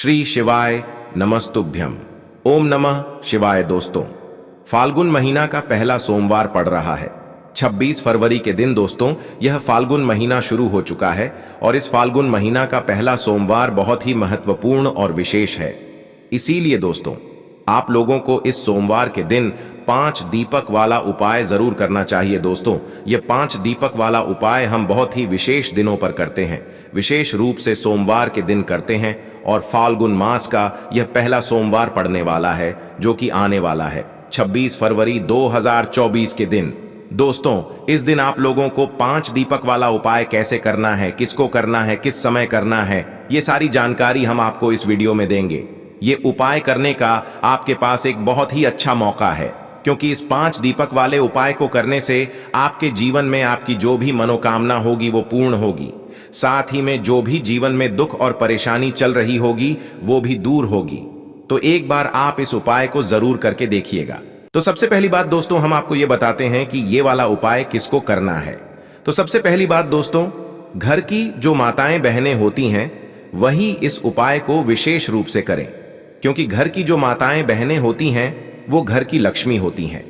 श्री शिवाय नमस्तुभ्यम। ओम नमः शिवाय। दोस्तों, फाल्गुन महीना का पहला सोमवार पड़ रहा है 26 फरवरी के दिन। दोस्तों, यह फाल्गुन महीना शुरू हो चुका है और इस फाल्गुन महीना का पहला सोमवार बहुत ही महत्वपूर्ण और विशेष है। इसीलिए दोस्तों, आप लोगों को इस सोमवार के दिन 5 दीपक वाला उपाय जरूर करना चाहिए। दोस्तों, ये 5 दीपक वाला उपाय हम बहुत ही विशेष दिनों पर करते हैं, विशेष रूप से सोमवार के दिन करते हैं और फाल्गुन मास का यह पहला सोमवार पड़ने वाला है जो कि आने वाला है 26 फरवरी 2024 के दिन। दोस्तों, इस दिन आप लोगों को 5 दीपक वाला उपाय कैसे करना है, किसको करना है, किस समय करना है, ये सारी जानकारी हम आपको इस वीडियो में देंगे। ये उपाय करने का आपके पास एक बहुत ही अच्छा मौका है, क्योंकि इस 5 दीपक वाले उपाय को करने से आपके जीवन में आपकी जो भी मनोकामना होगी वो पूर्ण होगी। साथ ही में जो भी जीवन में दुख और परेशानी चल रही होगी वो भी दूर होगी। तो एक बार आप इस उपाय को जरूर करके देखिएगा। तो सबसे पहली बात दोस्तों, हम आपको ये बताते हैं कि ये वाला उपाय किसको करना है। तो सबसे पहली बात दोस्तों, घर की जो माताएं बहनें होती हैं वही इस उपाय को विशेष रूप से करें, क्योंकि घर की जो माताएं बहनें होती हैं वो घर की लक्ष्मी होती हैं।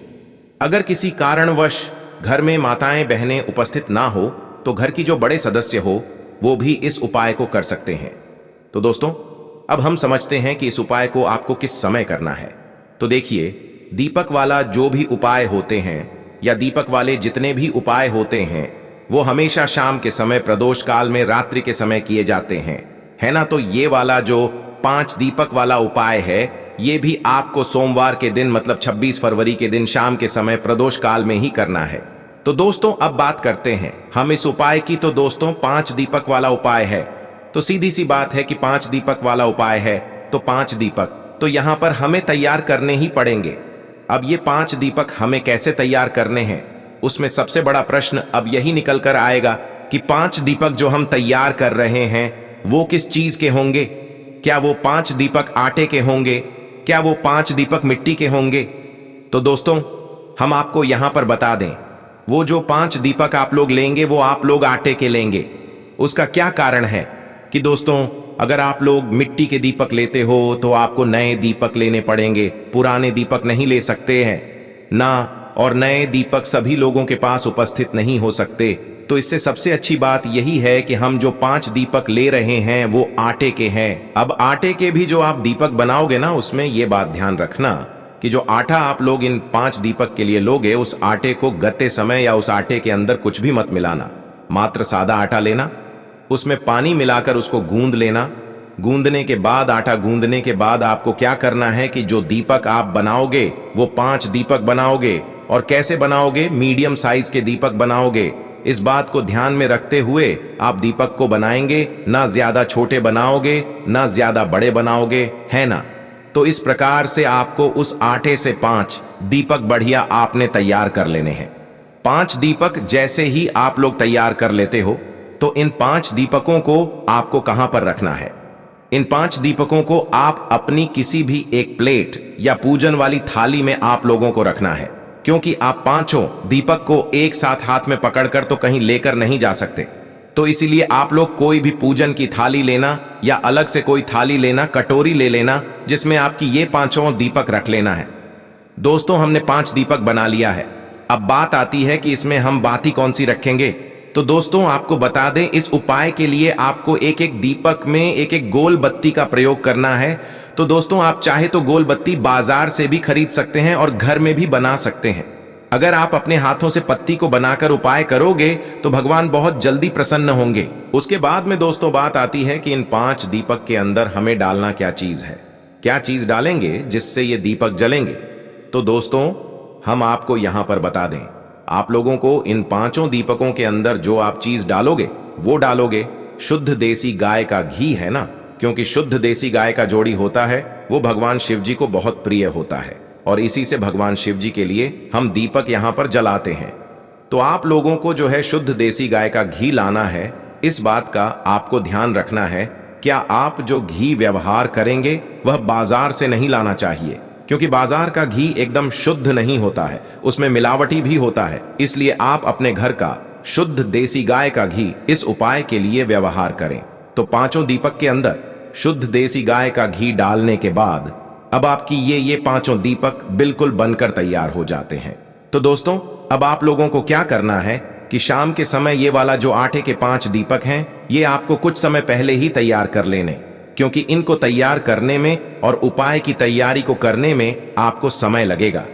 अगर किसी कारणवश घर में माताएं बहनें उपस्थित ना हो तो घर की जो बड़े सदस्य हो वो भी इस उपाय को कर सकते हैं। तो दोस्तों, अब हम समझते हैं कि इस उपाय को आपको किस समय करना है। तो देखिए, दीपक वाला जो भी उपाय होते हैं या दीपक वाले जितने भी उपाय होते हैं वो हमेशा शाम के समय, प्रदोष काल में, रात्रि के समय किए जाते हैं, है ना। तो ये वाला जो 5 दीपक वाला उपाय है ये भी आपको सोमवार के दिन मतलब 26 फरवरी के दिन शाम के समय प्रदोष काल में ही करना है। तो दोस्तों, अब बात करते हैं हम इस उपाय की। तो दोस्तों, 5 दीपक वाला उपाय है, तो सीधी सी बात है कि 5 दीपक वाला उपाय है तो 5 दीपक तो यहां पर हमें तैयार करने ही पड़ेंगे। अब ये 5 दीपक हमें कैसे तैयार करने हैं, उसमें सबसे बड़ा प्रश्न अब यही निकल कर आएगा कि 5 दीपक जो हम तैयार कर रहे हैं वो किस चीज के होंगे। क्या वो 5 दीपक आटे के होंगे, क्या वो 5 दीपक मिट्टी के होंगे। तो दोस्तों, हम आपको यहां पर बता दें, वो जो 5 दीपक आप लोग लेंगे वो आप लोग आटे के लेंगे। उसका क्या कारण है कि दोस्तों, अगर आप लोग मिट्टी के दीपक लेते हो तो आपको नए दीपक लेने पड़ेंगे, पुराने दीपक नहीं ले सकते हैं ना, और नए दीपक सभी लोगों के पास उपस्थित नहीं हो सकते। तो इससे सबसे अच्छी बात यही है कि हम जो 5 दीपक ले रहे हैं वो आटे के हैं। अब आटे के भी जो आप दीपक बनाओगे ना, उसमें ये बात ध्यान रखना कि जो आटा आप लोग इन 5 दीपक के लिए लोगे, उस आटे को गते समय या उस आटे के अंदर कुछ भी मत मिलाना। मात्र सादा आटा लेना, उसमें पानी मिलाकर उसको गूंद लेना। गूंदने के बाद, आटा गूंदने के बाद आपको क्या करना है कि जो दीपक आप बनाओगे वो 5 दीपक बनाओगे। और कैसे बनाओगे? मीडियम साइज के दीपक बनाओगे। इस बात को ध्यान में रखते हुए आप दीपक को बनाएंगे, ना ज्यादा छोटे बनाओगे ना ज्यादा बड़े बनाओगे, है ना। तो इस प्रकार से आपको उस आटे से 5 दीपक बढ़िया आपने तैयार कर लेने हैं। 5 दीपक जैसे ही आप लोग तैयार कर लेते हो तो इन 5 दीपकों को आपको कहां पर रखना है? इन 5 दीपकों को आप अपनी किसी भी एक प्लेट या पूजन वाली थाली में आप लोगों को रखना है, क्योंकि आप 5 दीपक को एक साथ हाथ में पकड़कर तो कहीं लेकर नहीं जा सकते। तो इसीलिए आप लोग कोई भी पूजन की थाली लेना या अलग से कोई थाली लेना, कटोरी ले लेना, जिसमें आपकी ये 5 दीपक रख लेना है। दोस्तों, हमने 5 दीपक बना लिया है। अब बात आती है कि इसमें हम बाती कौन सी रखेंगे। तो दोस्तों, आपको बता दें, इस उपाय के लिए आपको एक एक दीपक में एक एक गोल बत्ती का प्रयोग करना है। तो दोस्तों, आप चाहे तो गोल बत्ती बाजार से भी खरीद सकते हैं और घर में भी बना सकते हैं। अगर आप अपने हाथों से पत्ती को बनाकर उपाय करोगे तो भगवान बहुत जल्दी प्रसन्न होंगे। उसके बाद में दोस्तों बात आती है कि इन 5 दीपक के अंदर हमें डालना क्या चीज है, क्या चीज डालेंगे जिससे ये दीपक जलेंगे। तो दोस्तों, हम आपको यहां पर बता दें, आप लोगों को इन 5 दीपकों के अंदर जो आप चीज डालोगे वो डालोगे शुद्ध देसी गाय का घी, है ना, क्योंकि शुद्ध देसी गाय का जोड़ी होता है वो भगवान शिव जी को बहुत प्रिय होता है और इसी से भगवान शिव जी के लिए हम दीपक यहां पर जलाते हैं। तो आप लोगों को जो है शुद्ध देसी गाय का घी लाना है। इस बात का आपको ध्यान रखना है, क्या आप जो घी व्यवहार करेंगे वह बाजार से नहीं लाना चाहिए, क्योंकि बाजार का घी एकदम शुद्ध नहीं होता है, उसमें मिलावटी भी होता है। इसलिए आप अपने घर का शुद्ध देसी गाय का घी इस उपाय के लिए व्यवहार करें। तो 5 दीपक के अंदर शुद्ध देसी गाय का घी डालने के बाद अब आपकी ये पांचों दीपक बिल्कुल बनकर तैयार हो जाते हैं। तो दोस्तों, अब आप लोगों को क्या करना है कि शाम के समय ये वाला जो आटे के 5 दीपक हैं, ये आपको कुछ समय पहले ही तैयार कर लेने, क्योंकि इनको तैयार करने में और उपाय की तैयारी को करने में आपको समय लगेगा।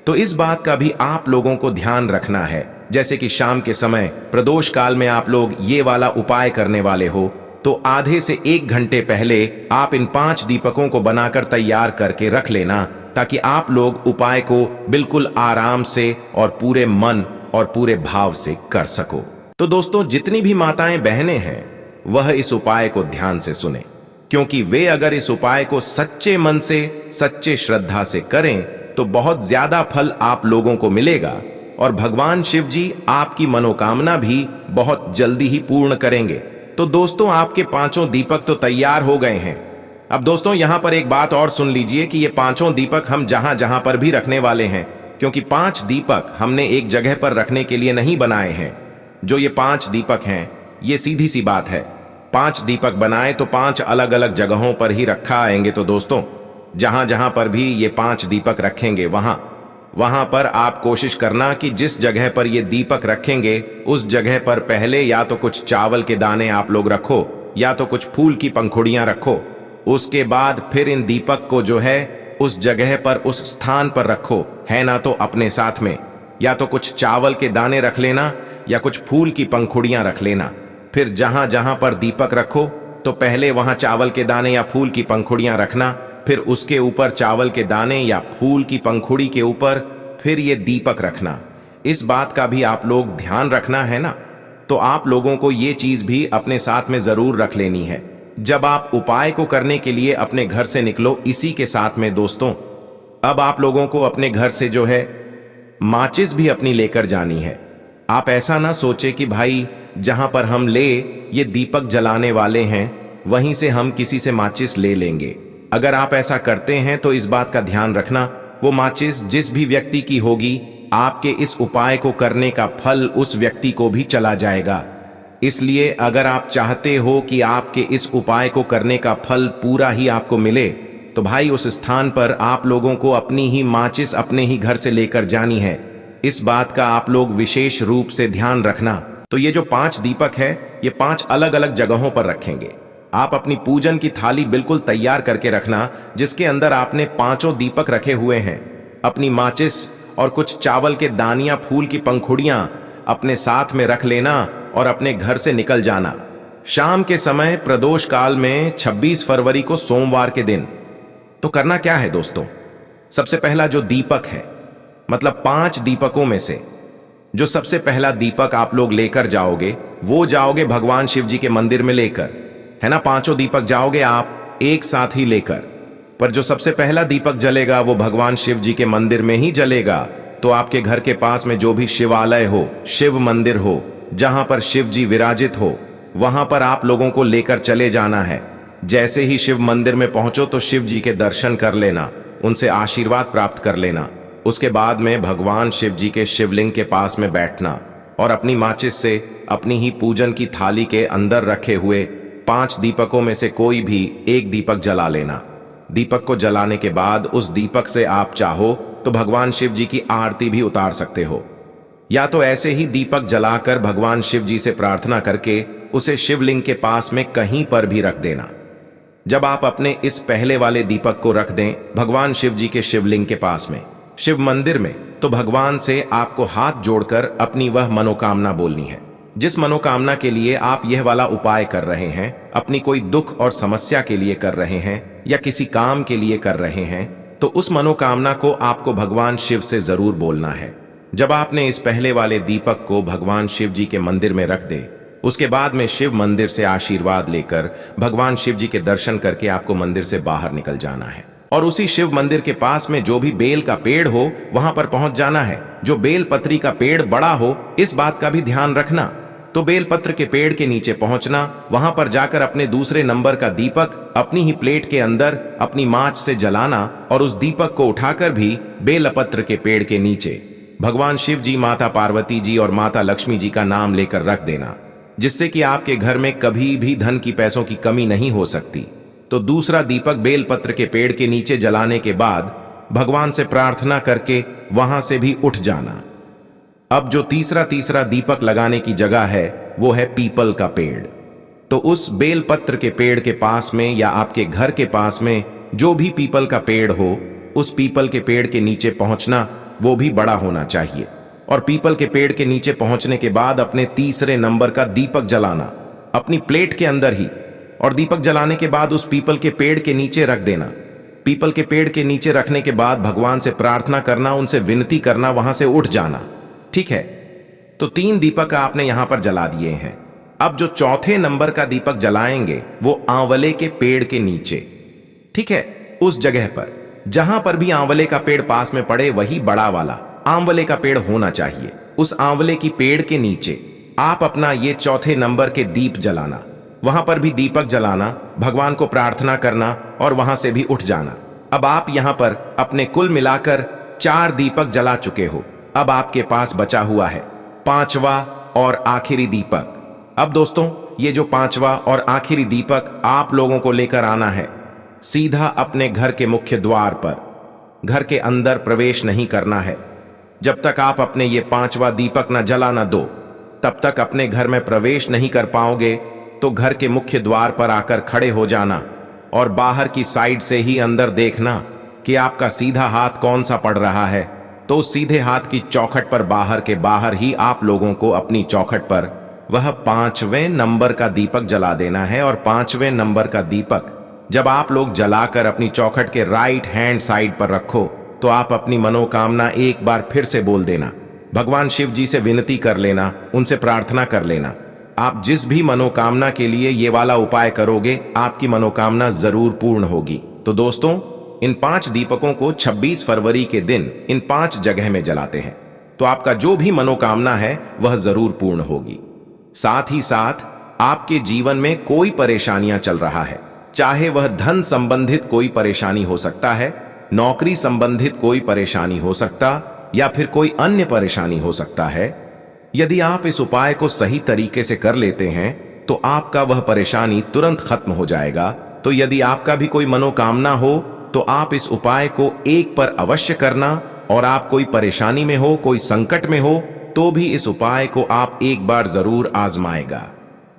तो इस बात का भी आप लोगों को ध्यान रखना है। जैसे कि शाम के समय प्रदोष काल में आप लोग ये वाला उपाय करने वाले हो, तो आधे से 1 घंटे पहले आप इन 5 दीपकों को बनाकर तैयार करके रख लेना, ताकि आप लोग उपाय को बिल्कुल आराम से और पूरे मन और पूरे भाव से कर सको। तो दोस्तों, जितनी भी माताएं बहनें हैं वह इस उपाय को ध्यान से सुने, क्योंकि वे अगर इस उपाय को सच्चे मन से, सच्चे श्रद्धा से करें तो बहुत ज्यादा फल आप लोगों को मिलेगा और भगवान शिव जी आपकी मनोकामना भी बहुत जल्दी ही पूर्ण करेंगे। तो दोस्तों, आपके 5 दीपक तो तैयार हो गए हैं। अब दोस्तों, यहां पर एक बात और सुन लीजिए कि ये 5 दीपक हम जहां जहां पर भी रखने वाले हैं, क्योंकि 5 दीपक हमने एक जगह पर रखने के लिए नहीं बनाए हैं। जो ये 5 दीपक हैं, ये सीधी सी बात है, 5 दीपक बनाए तो 5 अलग अलग जगहों पर ही रखा आएंगे। तो दोस्तों, जहां जहां पर भी ये 5 दीपक रखेंगे वहां पर आप कोशिश करना कि जिस जगह पर ये दीपक रखेंगे उस जगह पर पहले या तो कुछ चावल के दाने आप लोग रखो या तो कुछ फूल की पंखुड़ियां रखो। उसके बाद फिर इन दीपक को जो है उस जगह पर, उस स्थान पर रखो, है ना, तो अपने साथ में या तो कुछ चावल के दाने रख लेना या कुछ फूल की पंखुड़ियां रख लेना। फिर जहां जहां पर दीपक रखो तो पहले वहां चावल के दाने या फूल की पंखुड़ियां रखना, फिर उसके ऊपर चावल के दाने या फूल की पंखुड़ी के ऊपर फिर ये दीपक रखना। इस बात का भी आप लोग ध्यान रखना है ना। तो आप लोगों को ये चीज भी अपने साथ में जरूर रख लेनी है जब आप उपाय को करने के लिए अपने घर से निकलो। इसी के साथ में दोस्तों, अब आप लोगों को अपने घर से जो है माचिस भी अपनी लेकर जानी है। आप ऐसा ना सोचे कि भाई जहां पर हम ये दीपक जलाने वाले हैं वहीं से हम किसी से माचिस ले लेंगे। अगर आप ऐसा करते हैं तो इस बात का ध्यान रखना, वो माचिस जिस भी व्यक्ति की होगी, आपके इस उपाय को करने का फल उस व्यक्ति को भी चला जाएगा। इसलिए अगर आप चाहते हो कि आपके इस उपाय को करने का फल पूरा ही आपको मिले, तो भाई उस स्थान पर आप लोगों को अपनी ही माचिस अपने ही घर से लेकर जानी है। इस बात का आप लोग विशेष रूप से ध्यान रखना। तो ये जो 5 दीपक है, ये 5 अलग अलग जगहों पर रखेंगे। आप अपनी पूजन की थाली बिल्कुल तैयार करके रखना, जिसके अंदर आपने 5 दीपक रखे हुए हैं। अपनी माचिस और कुछ चावल के दानियां, फूल की पंखुड़ियां अपने साथ में रख लेना और अपने घर से निकल जाना। शाम के समय प्रदोष काल में 26 फरवरी को सोमवार के दिन। तो करना क्या है दोस्तों, सबसे पहला जो दीपक है, मतलब 5 दीपकों में से जो सबसे पहला दीपक आप लोग लेकर जाओगे, वो जाओगे भगवान शिव जी के मंदिर में लेकर, है ना। 5 दीपक जाओगे आप एक साथ ही लेकर, पर जो सबसे पहला दीपक जलेगा वो भगवान शिव जी के मंदिर में ही जलेगा। तो आपके घर के पास में जो भी शिवालय हो, शिव मंदिर हो, जहां पर शिव जी विराजित हो, वहां पर आप लोगों को लेकर चले जाना है। जैसे ही शिव मंदिर में पहुंचो तो शिव जी के दर्शन कर लेना, उनसे आशीर्वाद प्राप्त कर लेना। उसके बाद में भगवान शिव जी के शिवलिंग के पास में बैठना और अपनी माचिस से अपनी ही पूजन की थाली के अंदर रखे हुए 5 दीपकों में से कोई भी एक दीपक जला लेना। दीपक को जलाने के बाद उस दीपक से आप चाहो तो भगवान शिव जी की आरती भी उतार सकते हो, या तो ऐसे ही दीपक जलाकर भगवान शिव जी से प्रार्थना करके उसे शिवलिंग के पास में कहीं पर भी रख देना। जब आप अपने इस पहले वाले दीपक को रख दें भगवान शिव जी के शिवलिंग के पास में, शिव मंदिर में, तो भगवान से आपको हाथ जोड़कर अपनी वह मनोकामना बोलनी है। जिस मनोकामना के लिए आप यह वाला उपाय कर रहे हैं, अपनी कोई दुख और समस्या के लिए कर रहे हैं या किसी काम के लिए कर रहे हैं, तो उस मनोकामना को आपको भगवान शिव से जरूर बोलना है। जब आपने इस पहले वाले दीपक को भगवान शिव जी के मंदिर में रख दे, उसके बाद में शिव मंदिर से आशीर्वाद लेकर भगवान शिव जी के दर्शन करके आपको मंदिर से बाहर निकल जाना है और उसी शिव मंदिर के पास में जो भी बेल का पेड़ हो वहां पर पहुंच जाना है। जो बेल पत्री का पेड़ बड़ा हो, इस बात का भी ध्यान रखना। तो बेलपत्र के पेड़ के नीचे पहुंचना, वहां पर जाकर अपने दूसरे नंबर का दीपक अपनी ही प्लेट के अंदर अपनी माच से जलाना और उस दीपक को उठाकर भी बेलपत्र के पेड़ के नीचे भगवान शिव जी, माता पार्वती जी और माता लक्ष्मी जी का नाम लेकर रख देना, जिससे कि आपके घर में कभी भी धन की, पैसों की कमी नहीं हो सकती। तो दूसरा दीपक बेलपत्र के पेड़ के नीचे जलाने के बाद भगवान से प्रार्थना करके वहां से भी उठ जाना। अब जो तीसरा दीपक लगाने की जगह है वो है पीपल का पेड़। तो उस बेलपत्र के पेड़ के पास में या आपके घर के पास में जो भी पीपल का पेड़ हो, उस पीपल के पेड़ के नीचे पहुंचना, वो भी बड़ा होना चाहिए। और पीपल के पेड़ के नीचे पहुंचने के बाद अपने तीसरे नंबर का दीपक जलाना अपनी प्लेट के अंदर ही, और दीपक जलाने के बाद उस पीपल के पेड़ के नीचे रख देना। पीपल के पेड़ के नीचे रखने के बाद भगवान से प्रार्थना करना, उनसे विनती करना, वहां से उठ जाना। ठीक है, तो 3 दीपक आपने यहां पर जला दिए हैं। अब जो चौथे नंबर का दीपक जलाएंगे वो आंवले के पेड़ के नीचे, ठीक है, उस जगह पर जहां पर भी आंवले का पेड़ पास में पड़े वही बड़ा वाला आंवले का पेड़ होना चाहिए। उस आंवले की पेड़ के नीचे आप अपना ये चौथे नंबर के दीप जलाना, वहां पर भी दीपक जलाना, भगवान को प्रार्थना करना और वहां से भी उठ जाना। अब आप यहां पर अपने कुल मिलाकर 4 दीपक जला चुके हो। अब आपके पास बचा हुआ है 5वां और आखिरी दीपक। अब दोस्तों, ये जो 5वां और आखिरी दीपक आप लोगों को लेकर आना है सीधा अपने घर के मुख्य द्वार पर। घर के अंदर प्रवेश नहीं करना है। जब तक आप अपने ये 5वां दीपक न जला न दो, तब तक अपने घर में प्रवेश नहीं कर पाओगे। तो घर के मुख्य द्वार पर आकर खड़े हो जाना और बाहर की साइड से ही अंदर देखना कि आपका सीधा हाथ कौन सा पड़ रहा है। तो उस सीधे हाथ की चौखट पर बाहर के बाहर ही आप लोगों को अपनी चौखट पर वह 5वें नंबर का दीपक जला देना है। और 5वें नंबर का दीपक जब आप लोग जलाकर अपनी चौखट के राइट हैंड साइड पर रखो, तो आप अपनी मनोकामना एक बार फिर से बोल देना। भगवान शिव जी से विनती कर लेना, उनसे प्रार्थना कर लेना। आप जिस भी मनोकामना के लिए ये वाला उपाय करोगे, आपकी मनोकामना जरूर पूर्ण होगी। तो दोस्तों, इन 5 दीपकों को 26 फरवरी के दिन इन 5 जगह में जलाते हैं, तो आपका जो भी मनोकामना है वह जरूर पूर्ण होगी। साथ ही साथ आपके जीवन में कोई परेशानियां चल रहा है, चाहे वह धन संबंधित कोई परेशानी हो सकता है, नौकरी संबंधित कोई परेशानी हो सकता, या फिर कोई अन्य परेशानी हो सकता है। यदि आप इस उपाय को सही तरीके से कर लेते हैं तो आपका वह परेशानी तुरंत खत्म हो जाएगा। तो यदि आपका भी कोई मनोकामना हो तो आप इस उपाय को एक पर अवश्य करना। और आप कोई परेशानी में हो, कोई संकट में हो, तो भी इस उपाय को आप एक बार जरूर आजमाएगा।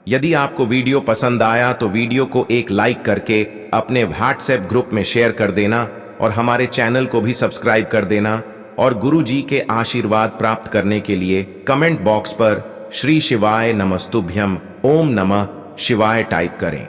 यदि आपको वीडियो पसंद आया तो वीडियो को एक लाइक करके अपने व्हाट्सएप ग्रुप में शेयर कर देना और हमारे चैनल को भी सब्सक्राइब कर देना। और गुरु जी के आशीर्वाद प्राप्त करने के लिए कमेंट बॉक्स पर श्री शिवाय नमस्तुभ्यम ओम नमः शिवाय टाइप करें।